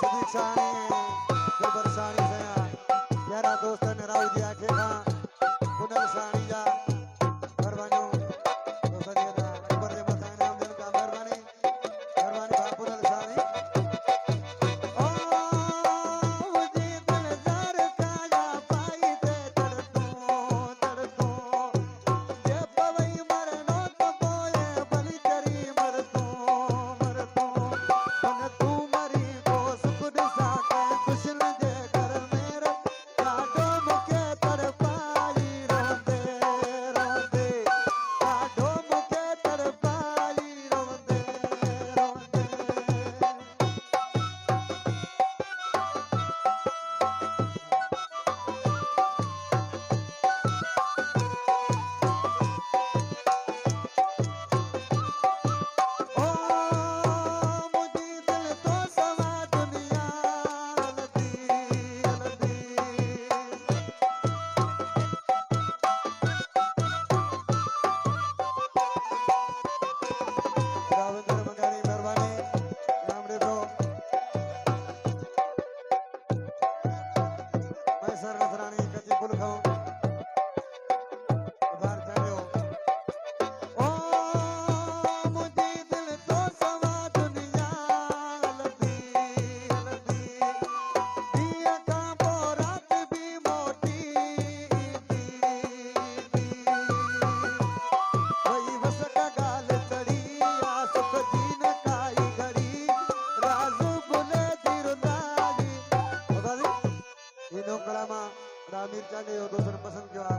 सुदीक्षाणी बरसाणी सया प्यारा दोस्त राव जी आखे का पुनल साणी जा मेहरबानी दोस्त जी दा अकबर जे मथा नाम देन का मेहरबानी मेहरबानी भा पुनल साणी ओ मुझे दिल जार काया पाई ते तड़तो जे पवई मरनो तो बोए बलि तेरी मरतो मन तू मरी को सुख दिसा के खुश लजे कर मेरे काडो मुके तड़पाई रोंदे काडो मुके तड़पाई रोंदे ओ मुझे दिल तो सवा दुनिया लदी रावेंद्र मंगानी मेहरबानी नाम दे दो मैं सर नसरानी कच्ची फूल खाऊं उधार चाहिए ओ मुझे दिल तो सवा दुनिया लदी दिया का बोरात भी मोटी वही बस का गाल चढ़ी या सुख जीन काई घड़ी राजू गुले दिरुदारी बाबा जी इनो कलामा रामीर चांगे यो दोस्तन पसंद किया